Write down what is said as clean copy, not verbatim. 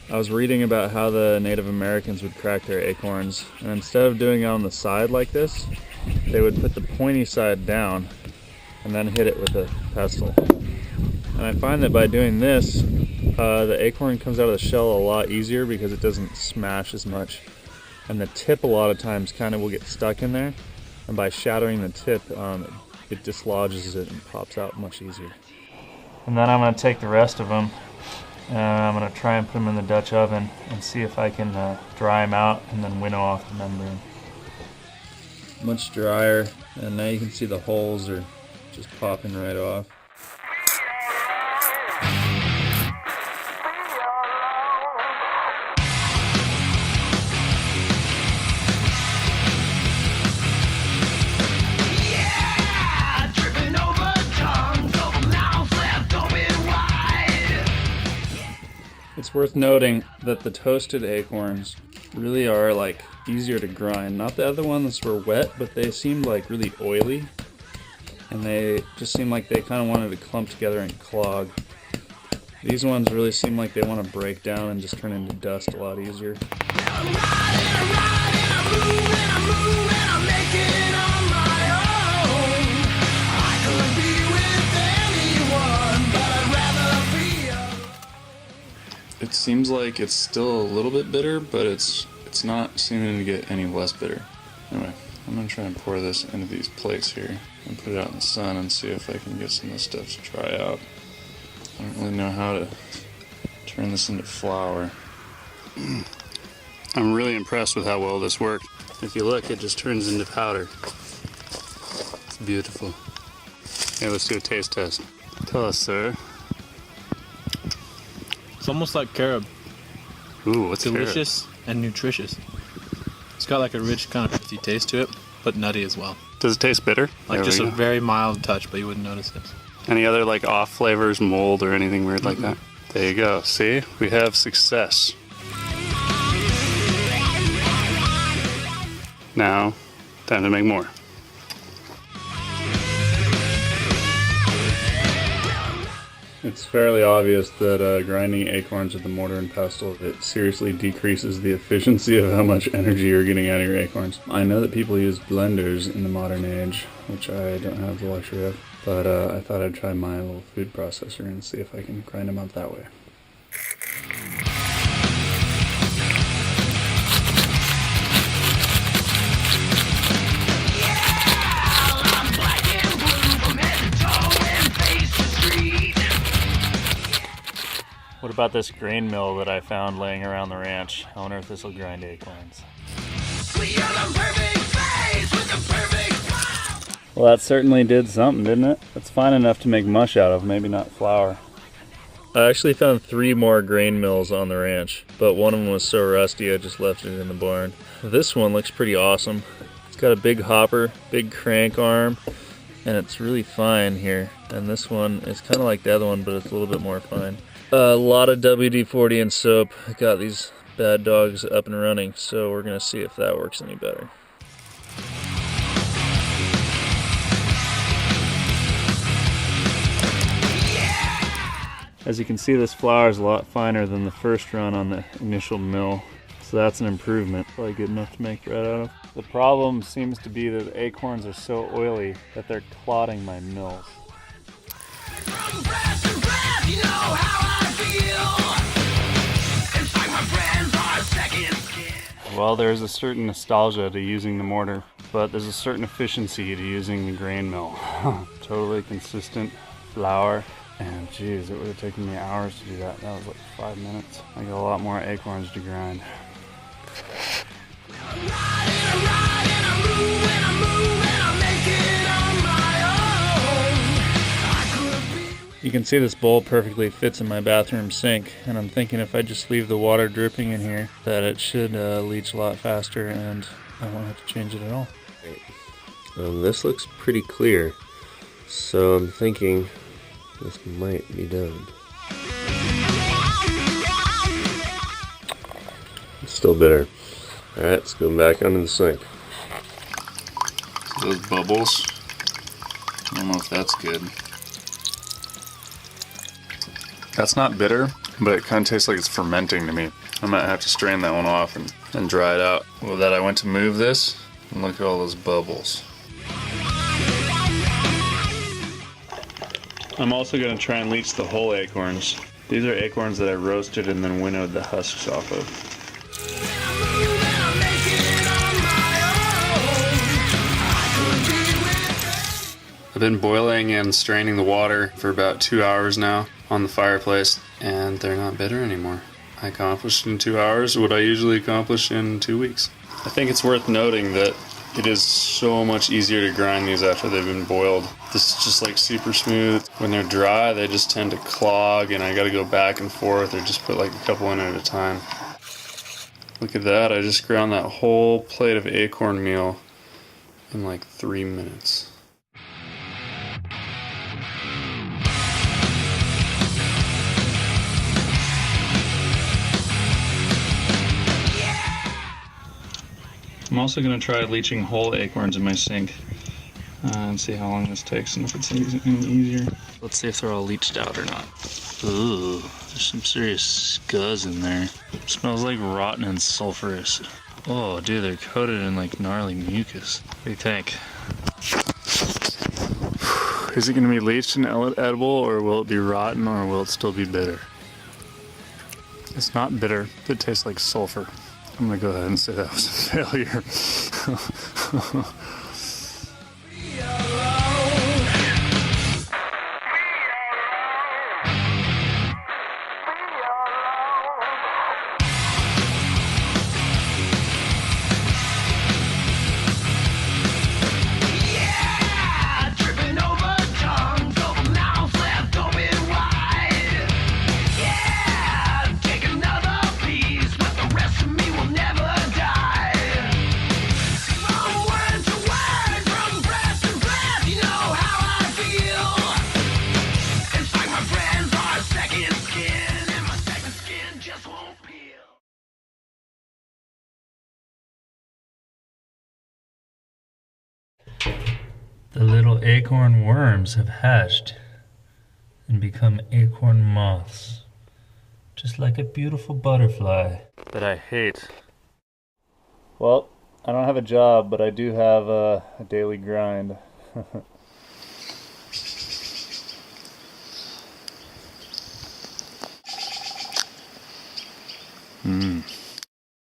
I was reading about how the Native Americans would crack their acorns, and instead of doing it on the side like this, they would put the pointy side down and then hit it with a pestle. And I find that by doing this, the acorn comes out of the shell a lot easier because it doesn't smash as much. And the tip a lot of times kind of will get stuck in there, and by shattering the tip, it dislodges it and pops out much easier. And then I'm going to take the rest of them and I'm going to try and put them in the Dutch oven and see if I can dry them out and then winnow off the membrane. Much drier, and now you can see the holes are just popping right off. It's worth noting that the toasted acorns really are like easier to grind. Not the other ones were wet, but they seemed like really oily, and they just seemed like they kind of wanted to clump together and clog. These ones really seem like they want to break down and just turn into dust a lot easier. It seems like it's still a little bit bitter, but it's not seeming to get any less bitter. Anyway, I'm going to try and pour this into these plates here and put it out in the sun and see if I can get some of this stuff to dry out. I don't really know how to turn this into flour. I'm really impressed with how well this worked. If you look, it just turns into powder. It's beautiful. Okay, let's do a taste test. Tell us, sir. It's almost like carob. Ooh, what's delicious carob? And nutritious. It's got like a rich kind of earthy taste to it, but nutty as well. Does it taste bitter? Like just a very mild touch, but you wouldn't notice it. Any other like off flavors, mold, or anything weird like that? There you go. See, we have success. Now, time to make more. It's fairly obvious that grinding acorns with the mortar and pestle, it seriously decreases the efficiency of how much energy you're getting out of your acorns. I know that people use blenders in the modern age, which I don't have the luxury of, but I thought I'd try my little food processor and see if I can grind them up that way. What about this grain mill that I found laying around the ranch? I wonder if this will grind acorns. Well, that certainly did something, didn't it? It's fine enough to make mush out of, maybe not flour. I actually found 3 more grain mills on the ranch, but one of them was so rusty I just left it in the barn. This one looks pretty awesome. It's got a big hopper, big crank arm, and it's really fine here. And this one is kind of like the other one, but it's a little bit more fine. A lot of WD-40 and soap got these bad dogs up and running, so we're going to see if that works any better. As you can see, this flour is a lot finer than the first run on the initial mill, so that's an improvement. Probably good enough to make bread out of. The problem seems to be that the acorns are so oily that they're clotting my mills. Well, there's a certain nostalgia to using the mortar, but there's a certain efficiency to using the grain mill. Totally consistent flour, and geez, it would have taken me hours to do that. That was like 5 minutes. I got a lot more acorns to grind. You can see this bowl perfectly fits in my bathroom sink, and I'm thinking if I just leave the water dripping in here that it should leach a lot faster and I won't have to change it at all. This looks pretty clear, so I'm thinking this might be done. It's still bitter. Alright, let's go back under the sink. Those bubbles, I don't know if that's good. That's not bitter, but it kind of tastes like it's fermenting to me. I might have to strain that one off and dry it out. Well, that I went to move this, and look at all those bubbles. I'm also going to try and leach the whole acorns. These are acorns that I roasted and then winnowed the husks off of. I've been boiling and straining the water for about 2 hours now on the fireplace, and they're not bitter anymore. I accomplished in 2 hours what I usually accomplish in 2 weeks. I think it's worth noting that it is so much easier to grind these after they've been boiled. This is just like super smooth. When they're dry, they just tend to clog, and I gotta go back and forth or just put like a couple in at a time. Look at that, I just ground that whole plate of acorn meal in like 3 minutes. I'm also going to try leaching whole acorns in my sink and see how long this takes and if it's any easier. Let's see if they're all leached out or not. Ooh, there's some serious scuzz in there. It smells like rotten and sulfurous. Oh, dude, they're coated in like gnarly mucus. What do you think? Is it going to be leached and edible, or will it be rotten, or will it still be bitter? It's not bitter. It tastes like sulfur. I'm gonna go ahead and say that was a failure. The little acorn worms have hatched and become acorn moths, just like a beautiful butterfly that I hate. Well, I don't have a job, but I do have a daily grind.